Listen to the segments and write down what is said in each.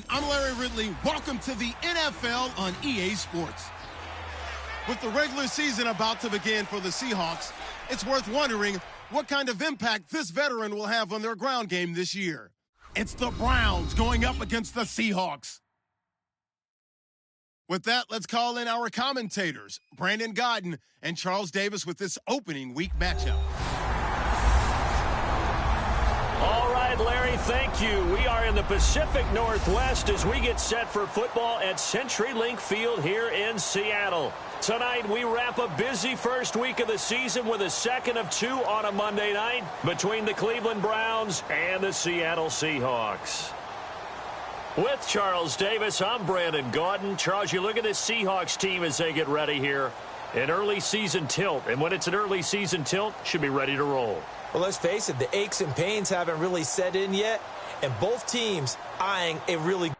I'm Larry Ridley. Welcome to the NFL on EA Sports. With the regular season about to begin for the Seahawks, it's worth wondering what kind of impact this veteran will have on their ground game this year. It's the Browns going up against the Seahawks. With that, let's call in our commentators, Brandon Godden and Charles Davis, with this opening week matchup. All right, Larry, thank you. We are in the Pacific Northwest as we get set for football at CenturyLink Field here in Seattle. Tonight, we wrap a busy first week of the season with a second of two on a Monday night between the Cleveland Browns and the Seattle Seahawks. With Charles Davis, I'm Brandon Gaudin. Charles, you look at this Seahawks team as they get ready here. An early season tilt, and when it's an early season tilt, should be ready to roll. Well, let's face it, the aches and pains haven't really set in yet, and both teams eyeing a really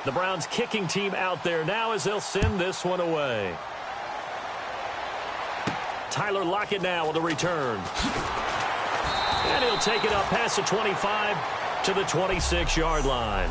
The Browns kicking team out there now as they'll send this one away. Tyler Lockett now with a return. And he'll take it up past the 25 to the 26-yard line.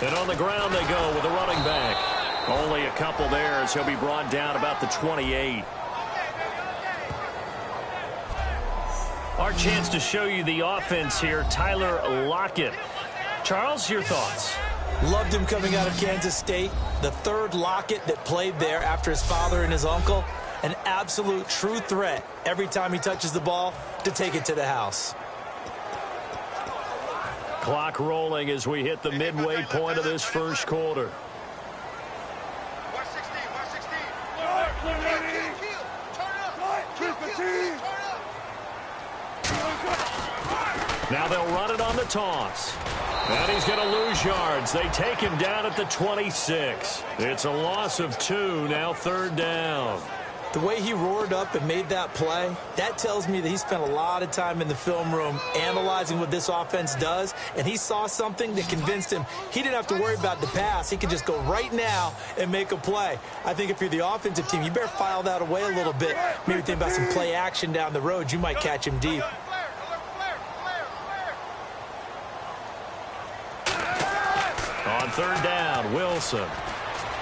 And on the ground they go with a running back. Only a couple there as he'll be brought down about the 28. Our chance to show you the offense here, Tyler Lockett. Charles, your thoughts? loved him coming out of Kansas State. The third Lockett that played there after his father and his uncle. An absolute true threat every time he touches the ball to take it to the house. Clock rolling as we hit the midway point of this first quarter. Now they'll run it on the toss. And he's going to lose yards. They take him down at the 26. It's a loss of 2, now third down. The way he roared up and made that play, that tells me that he spent a lot of time in the film room analyzing what this offense does, and he saw something that convinced him he didn't have to worry about the pass. He could just go right now and make a play. I think if you're the offensive team, you better file that away a little bit. Maybe think about some play action down the road. You might catch him deep. On third down, Wilson.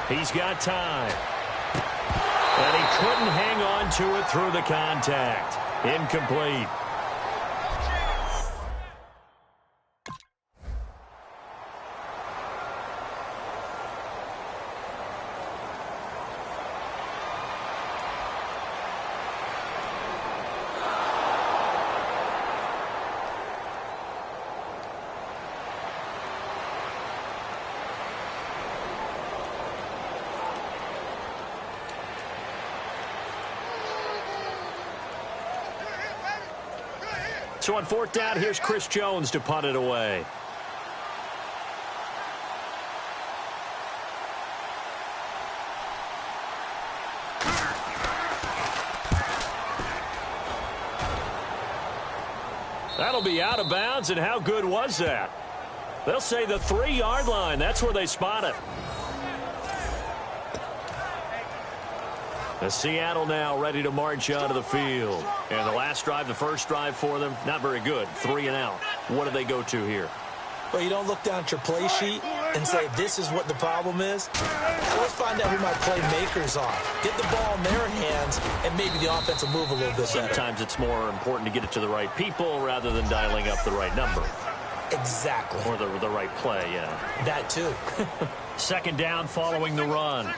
He's got time. And he couldn't hang on to it through the contact. Incomplete. So on fourth down, here's Chris Jones to punt it away. That'll be out of bounds, and how good was that? They'll say the 3-yard line. That's where they spot it. The Seattle now ready to march out of the field. And the last drive, the first drive for them, not very good. 3 and out. What do they go to here? Well, you don't look down at your play sheet and say, this is what the problem is. Let's find out who my playmakers are. Get the ball in their hands, and maybe the offense will move a little bit better. Sometimes it's more important to get it to the right people rather than dialing up the right number. Exactly. Or the right play, yeah. That too. Second down following the run.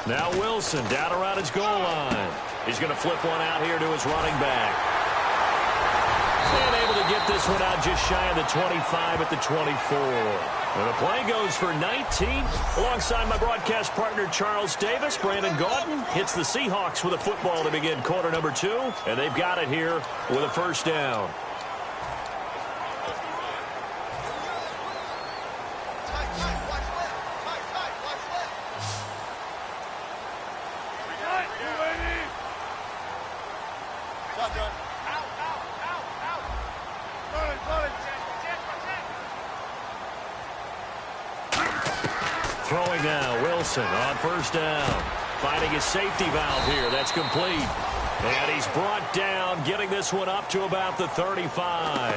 Now Wilson down around his goal line. He's going to flip one out here to his running back. And able to get this one out just shy of the 25 at the 24. And the play goes for 19. Alongside my broadcast partner Charles Davis, Brandon Gaudin hits the Seahawks with a football to begin quarter number 2. And they've got it here with a first down. Throwing now, Wilson on first down. Finding his safety valve here. That's complete. And he's brought down, getting this one up to about the 35.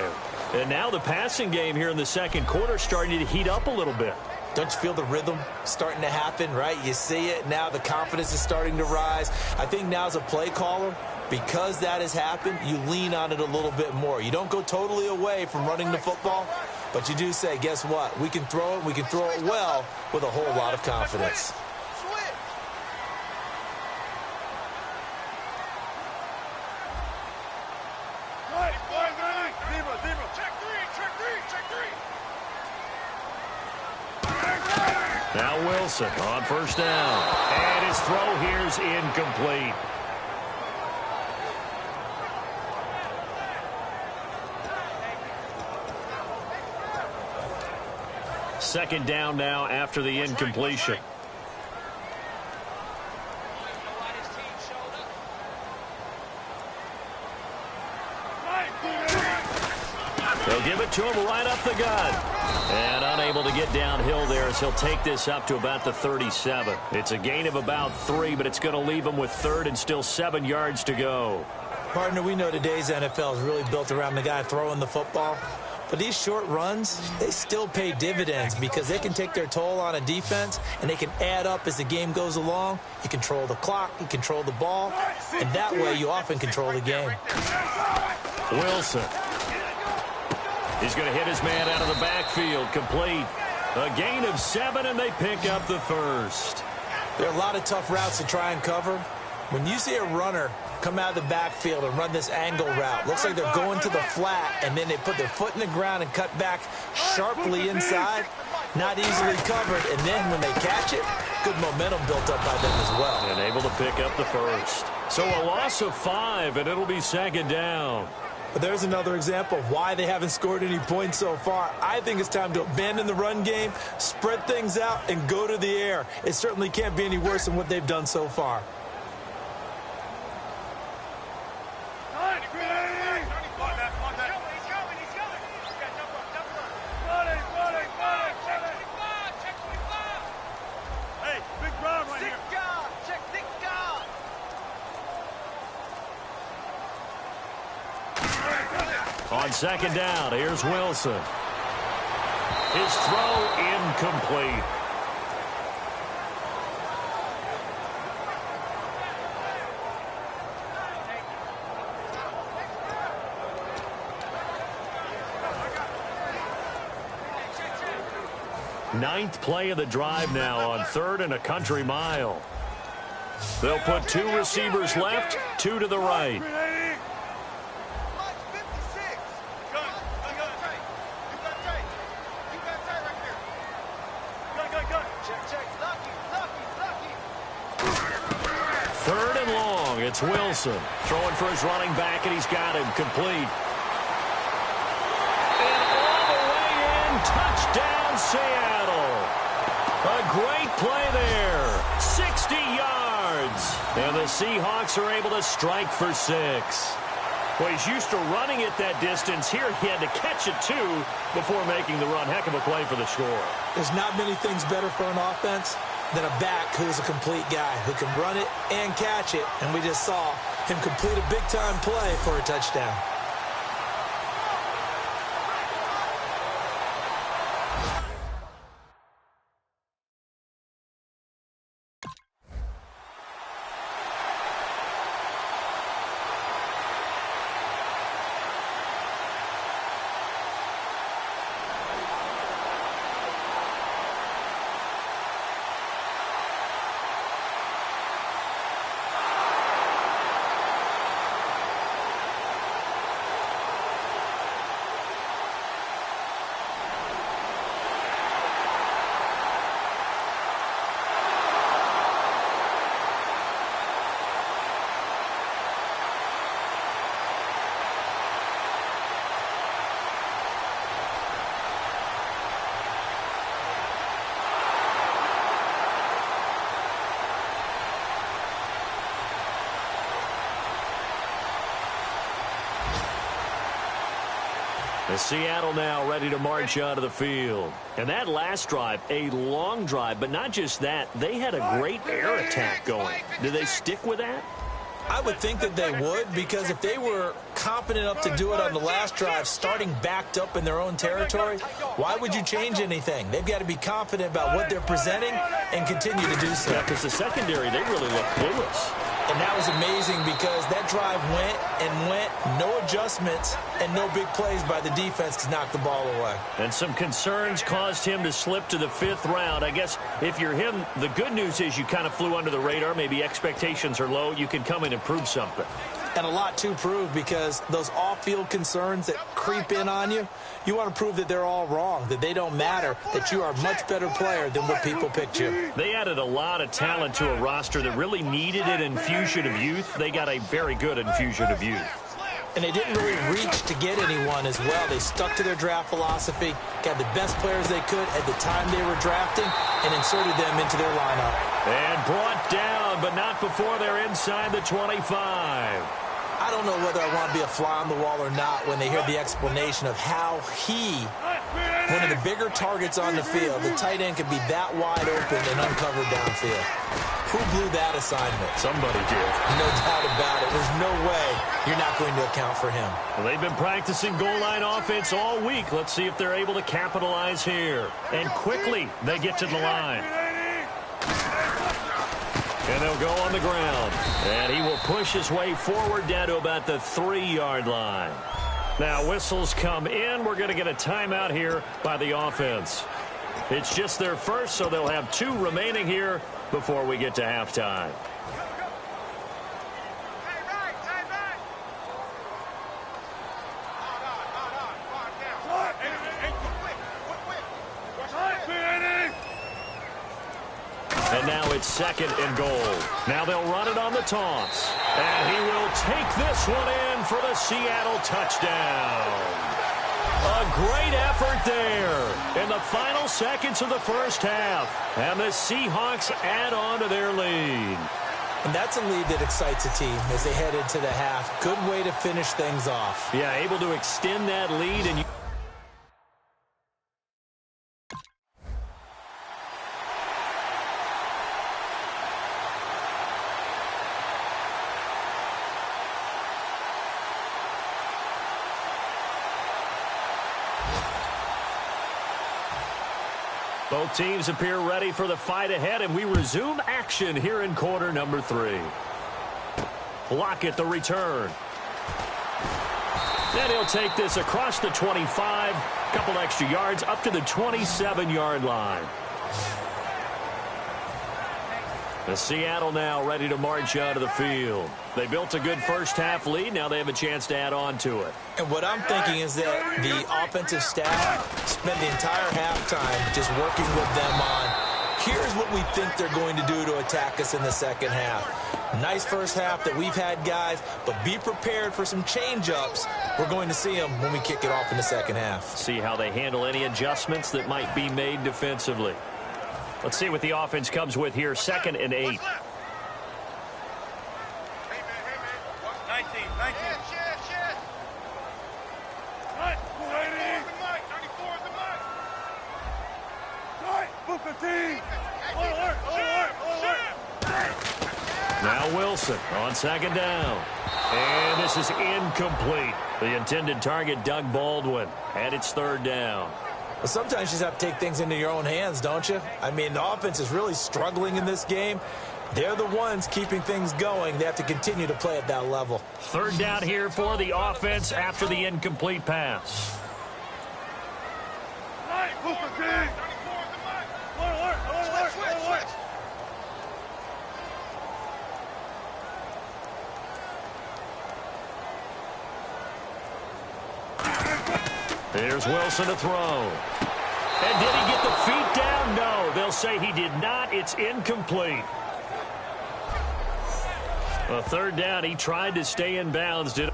And now the passing game here in the second quarter starting to heat up a little bit. Don't you feel the rhythm starting to happen, right? You see it. Now the confidence is starting to rise. I think now as a play caller, because that has happened, you lean on it a little bit more. You don't go totally away from running the football, but you do say, guess what? We can throw it. We can throw it well with a whole lot of confidence. Now Wilson on first down. And his throw here's incomplete. Second down now after the incompletion. They'll give it to him right up the gut. And unable to get downhill there as he'll take this up to about the 37. It's a gain of about 3, but it's going to leave him with third and still 7 yards to go. Partner, we know today's NFL is really built around the guy throwing the football. But these short runs, they still pay dividends because they can take their toll on a defense and they can add up as the game goes along. You control the clock, you control the ball, and that way you often control the game. Wilson. He's going to hit his man out of the backfield, complete. A gain of 7, and they pick up the first. There are a lot of tough routes to try and cover. When you see a runner come out of the backfield and run this angle route, looks like they're going to the flat, and then they put their foot in the ground and cut back sharply inside, not easily covered, and then when they catch it, good momentum built up by them as well. And able to pick up the first. So a loss of 5, and it'll be second down. But there's another example of why they haven't scored any points so far. I think it's time to abandon the run game, spread things out, and go to the air. It certainly can't be any worse than what they've done so far. On second down, here's Wilson. His throw incomplete. Ninth play of the drive now on 3rd and a country mile. They'll put 2 receivers left, 2 to the right. It's Wilson throwing for his running back, and he's got him complete. And all the way in, touchdown Seattle. A great play there, 60 yards. And the Seahawks are able to strike for 6. Well, he's used to running it that distance. Here he had to catch it, too, before making the run. Heck of a play for the score. There's not many things better for an offense than a back who's a complete guy who can run it and catch it. And we just saw him complete a big-time play for a touchdown. Seattle now ready to march out of the field. And that last drive, a long drive, but not just that, they had a great air attack going. Do they stick with that? I would think that they would, because if they were confident enough to do it on the last drive, starting backed up in their own territory, why would you change anything? They've got to be confident about what they're presenting and continue to do so. Yeah, because the secondary, they really look clueless. And that was amazing because that drive went and went, no adjustments, and no big plays by the defense to knock the ball away. And some concerns caused him to slip to the 5th round. I guess if you're him, the good news is you kind of flew under the radar. Maybe expectations are low. You can come in and prove something. And a lot to prove, because those off-field concerns that creep in on you, you want to prove that they're all wrong, that they don't matter, that you are a much better player than what people picked you. They added a lot of talent to a roster that really needed an infusion of youth. They got a very good infusion of youth. And they didn't really reach to get anyone as well. They stuck to their draft philosophy, got the best players they could at the time they were drafting, and inserted them into their lineup. And brought down, but not before they're inside the 25. I don't know whether I want to be a fly on the wall or not when they hear the explanation of how he, one of the bigger targets on the field, the tight end, can be that wide open and uncovered downfield. Who blew that assignment? Somebody did. No doubt about it. There's no way you're not going to account for him. Well, they've been practicing goal line offense all week. Let's see if they're able to capitalize here. And quickly, they get to the line. And they'll go on the ground. And he will push his way forward down to about the 3-yard line. Now, whistles come in. We're going to get a timeout here by the offense. It's just their first, so they'll have 2 remaining here before we get to halftime. And now it's 2nd and goal. Now they'll run it on the toss. And he will take this one in for the Seattle touchdown. A great effort there in the final seconds of the first half. And the Seahawks add on to their lead. And that's a lead that excites a team as they head into the half. Good way to finish things off. Yeah, able to extend that lead. And both teams appear ready for the fight ahead, and we resume action here in quarter number 3. Lockett the return. Then he'll take this across the 25, couple extra yards up to the 27-yard line. The Seattle now ready to march out of the field. They built a good first half lead. Now they have a chance to add on to it. And what I'm thinking is that the offensive staff spent the entire halftime just working with them on Here's what we think they're going to do to attack us in the second half. Nice first half that we've had, guys, but be prepared for some change-ups. We're going to see them when we kick it off in the second half. See how they handle any adjustments that might be made defensively. Let's see what the offense comes with here. 2nd and 8. Now Wilson on 2nd down. And this is incomplete. The intended target, Doug Baldwin. And it's 3rd down. Well, sometimes you just have to take things into your own hands, don't you? I mean, the offense is really struggling in this game. They're the ones keeping things going. They have to continue to play at that level. 3rd down here for the offense after the incomplete pass. Here's Wilson to throw. And did he get the feet down? No, they'll say he did not. It's incomplete. A 3rd down. He tried to stay in bounds. Did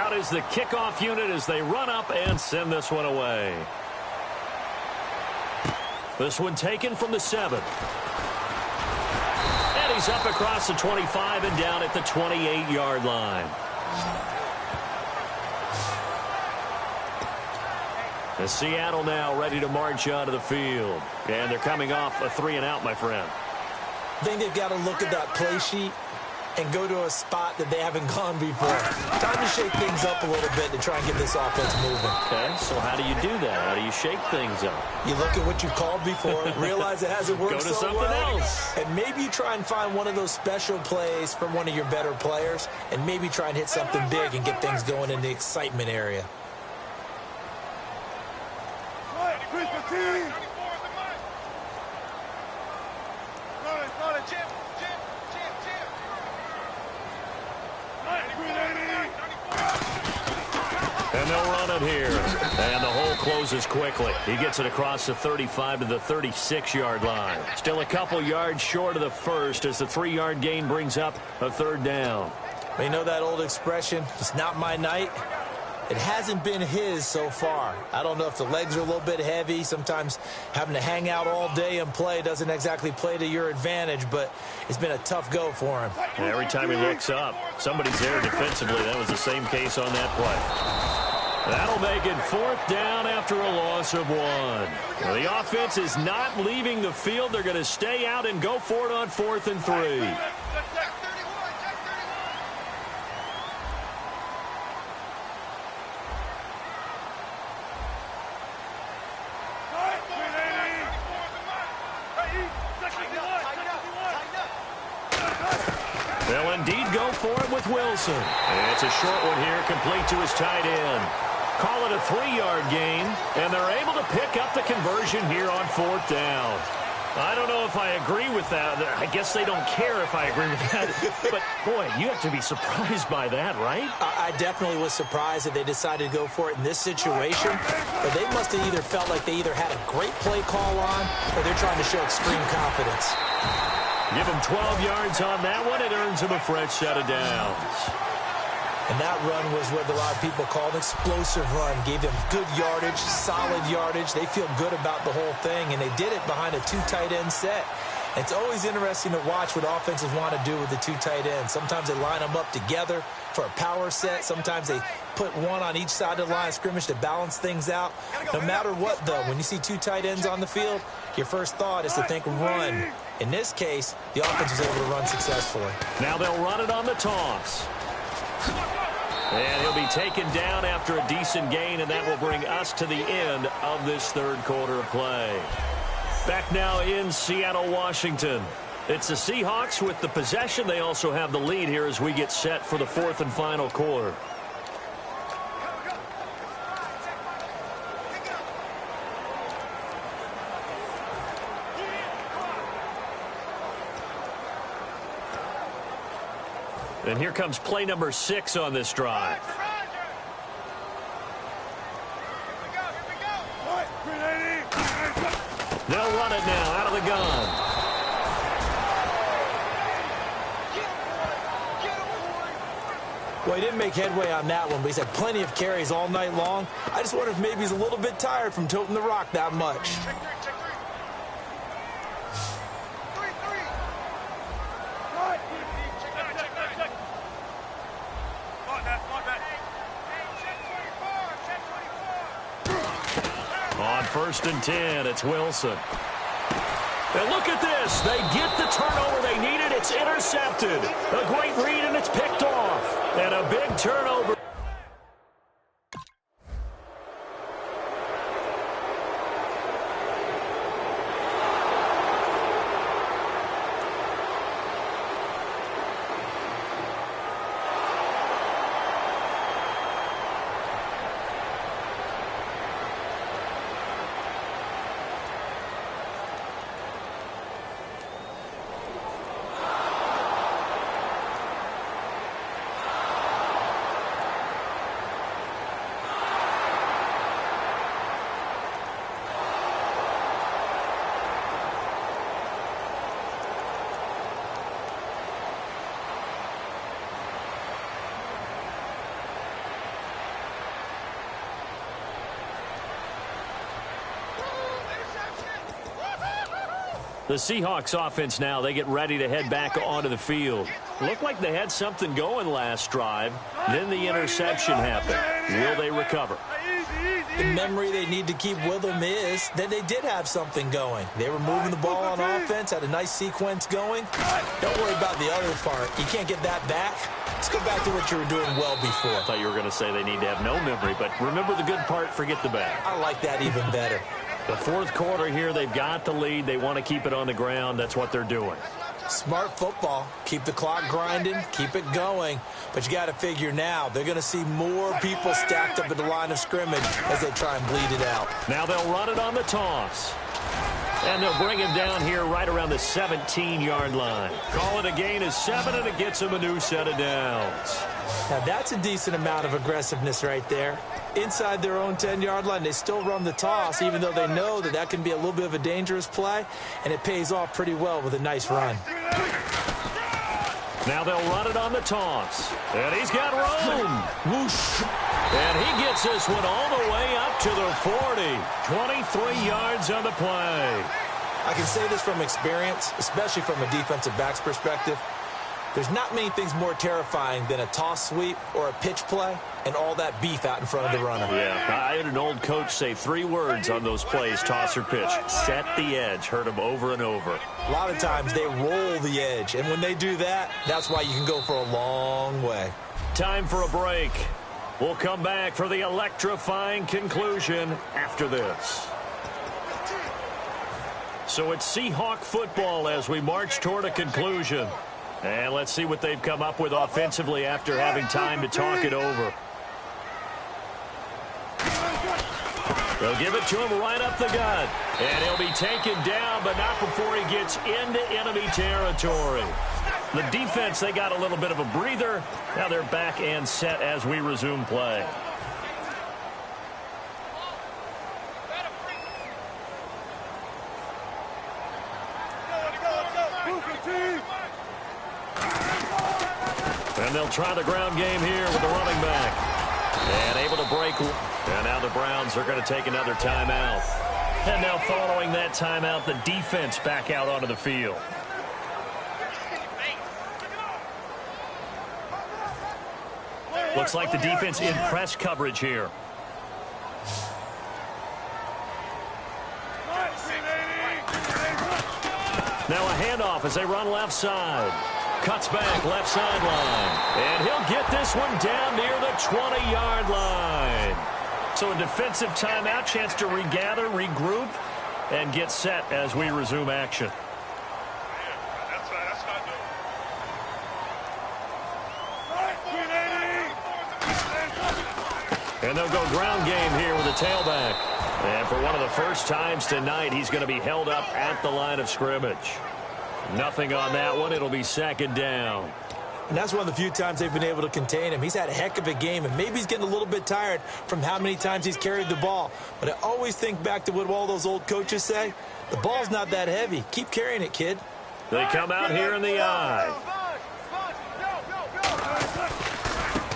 out is the kickoff unit as they run up and send this one away. This one taken from the 7. And he's up across the 25 and down at the 28-yard line. And Seattle now ready to march onto the field. And they're coming off a 3-and-out, my friend. I think they've got to look at that play sheet and go to a spot that they haven't gone before. Time to shake things up a little bit to try and get this offense moving. Okay, so how do you do that? How do you shake things up? You look at what you've called before, realize it hasn't worked go to so something well, else. and maybe you try and find one of those special plays from one of your better players, and maybe try and hit something big and get things going in the excitement area. And they'll run it here. And the hole closes quickly. He gets it across the 35 to the 36-yard line. Still a couple yards short of the first as the 3-yard gain brings up a 3rd down. You know that old expression, it's not my night? It hasn't been his so far. I don't know if the legs are a little bit heavy. Sometimes having to hang out all day and play doesn't exactly play to your advantage, but it's been a tough go for him. And every time he looks up, somebody's there defensively. That was the same case on that play. That'll make it 4th down after a loss of 1. Well, the offense is not leaving the field. They're going to stay out and go for it on 4th and 3. They'll indeed go for it with Wilson. And it's a short one here, complete to his tight end. Call it a 3-yard gain, and they're able to pick up the conversion here on 4th down. I don't know if I agree with that. I guess they don't care if I agree with that. But, boy, you have to be surprised by that, right? I definitely was surprised that they decided to go for it in this situation. But they must have either felt like they either had a great play call on or they're trying to show extreme confidence. Give him 12 yards on that one. It earns him a fresh set of downs. And that run was what a lot of people call an explosive run. Gave them good yardage, solid yardage. They feel good about the whole thing, and they did it behind a 2 tight end set. It's always interesting to watch what offenses want to do with the two tight ends. Sometimes they line them up together for a power set. Sometimes they put one on each side of the line of scrimmage to balance things out. No matter what, though, when you see two tight ends on the field, your first thought is to think run. In this case, the offense was able to run successfully. Now they'll run it on the toss. And he'll be taken down after a decent gain, and that will bring us to the end of this third quarter of play. Back now in Seattle, Washington. It's the Seahawks with the possession. They also have the lead here as we get set for the fourth and final quarter. And here comes play number 6 on this drive. They'll run it now out of the gun. Well, he didn't make headway on that one, but he's had plenty of carries all night long. I just wonder if maybe he's a little bit tired from toting the rock that much. On 1st and 10, it's Wilson. And look at this. They get the turnover they needed. It's intercepted. A great read, and it's picked off. And a big turnover. The Seahawks offense now, they get ready to head back onto the field. Looked like they had something going last drive. Then the interception happened. Will they recover? The memory they need to keep with them is that they did have something going. They were moving the ball on offense, had a nice sequence going. Don't worry about the other part. You can't get that back. Let's go back to what you were doing well before. I thought you were going to say they need to have no memory, but remember the good part, forget the bad. I like that even better. The fourth quarter here, they've got the lead. They want to keep it on the ground. That's what they're doing. Smart football. Keep the clock grinding. Keep it going. But you got to figure now, they're going to see more people stacked up at the line of scrimmage as they try and bleed it out. Now they'll run it on the toss. And they'll bring him down here right around the 17-yard line. Call it a gain of 7, and it gets him a new set of downs. Now that's a decent amount of aggressiveness right there. Inside their own 10-yard line, they still run the toss, even though they know that that can be a little bit of a dangerous play, and it pays off pretty well with a nice run. Now they'll run it on the toss. And he's got room. Whoosh. And he gets this one all the way up to the 40. 23 yards on the play. I can say this from experience, especially from a defensive back's perspective. There's not many things more terrifying than a toss sweep or a pitch play and all that beef out in front of the runner. Yeah, I had an old coach say 3 words on those plays, toss or pitch. Set the edge. Heard him over and over. A lot of times they roll the edge, and when they do that, that's why you can go for a long way. Time for a break. We'll come back for the electrifying conclusion after this. So it's Seahawk football as we march toward a conclusion. And let's see what they've come up with offensively after having time to talk it over. They'll give it to him right up the gut. And he'll be taken down, but not before he gets into enemy territory. The defense, they got a little bit of a breather. Now they're back and set as we resume play. And they'll try the ground game here with the running back. And able to break. And now the Browns are going to take another timeout. And now following that timeout, the defense back out onto the field. Looks like the defense in press coverage here. Now a handoff as they run left side. Cuts back left sideline. And he'll get this one down near the 20-yard line. So a defensive timeout, chance to regather, regroup, and get set as we resume action. And they'll go ground game here with a tailback. And for one of the first times tonight, he's going to be held up at the line of scrimmage. Nothing on that one. It'll be second down. And that's one of the few times they've been able to contain him. He's had a heck of a game, and maybe he's getting a little bit tired from how many times he's carried the ball. But I always think back to what all those old coaches say. The ball's not that heavy. Keep carrying it, kid. They come out here in the eye.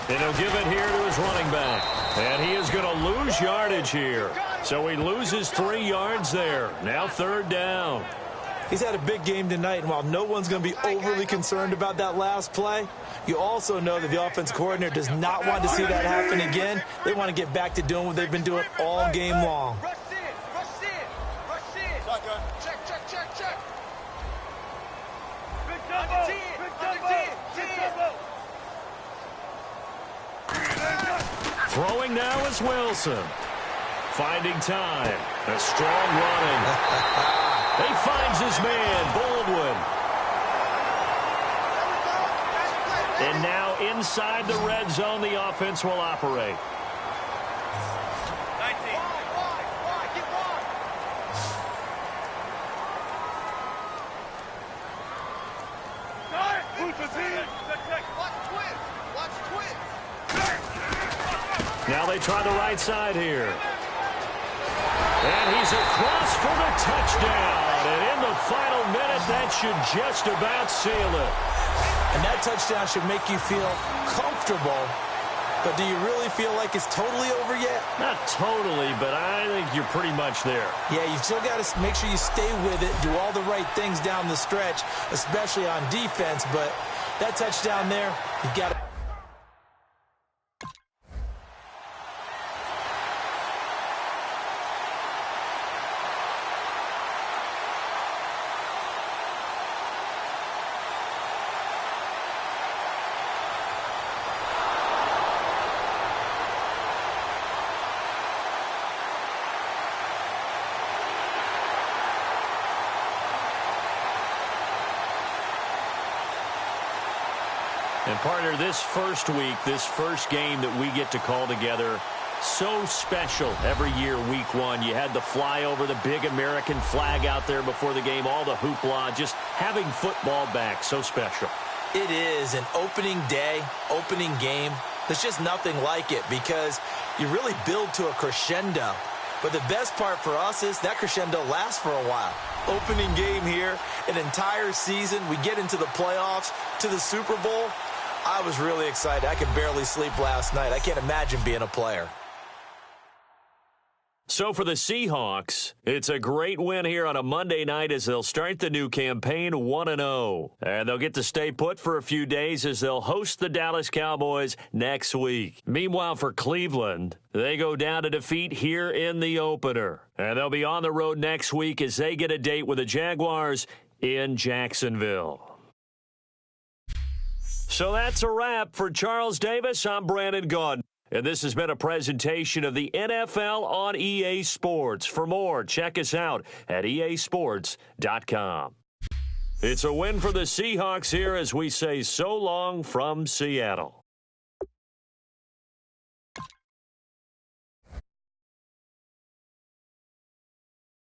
And he'll give it here to his running back. And he is going to lose yardage here. So he loses 3 yards there. Now third down. He's had a big game tonight, and while no one's going to be overly concerned about that last play, you also know that the offense coordinator does not want to see that happen again. They want to get back to doing what they've been doing all game long. Throwing now is Wilson. Finding time. A strong running. He finds his man, Baldwin. And now inside the red zone, the offense will operate. Now they try the right side here. And he's across for the touchdown. And in the final minute, that should just about seal it. And that touchdown should make you feel comfortable. But do you really feel like it's totally over yet? Not totally, but I think you're pretty much there. Yeah, you still got to make sure you stay with it, do all the right things down the stretch, especially on defense. But that touchdown there, you got to. And partner, this first week, this first game that we get to call together, so special every year, week one. You had the flyover, the big American flag out there before the game, all the hoopla, just having football back, so special. It is an opening day, opening game. There's just nothing like it because you really build to a crescendo. But the best part for us is that crescendo lasts for a while. Opening game here, an entire season. We get into the playoffs, to the Super Bowl. I was really excited. I could barely sleep last night. I can't imagine being a player. So for the Seahawks, it's a great win here on a Monday night as they'll start the new campaign 1-0. And they'll get to stay put for a few days as they'll host the Dallas Cowboys next week. Meanwhile, for Cleveland, they go down to defeat here in the opener. And they'll be on the road next week as they get a date with the Jaguars in Jacksonville. So that's a wrap. For Charles Davis, I'm Brandon Gaudin. And this has been a presentation of the NFL on EA Sports. For more, check us out at easports.com. It's a win for the Seahawks here as we say so long from Seattle.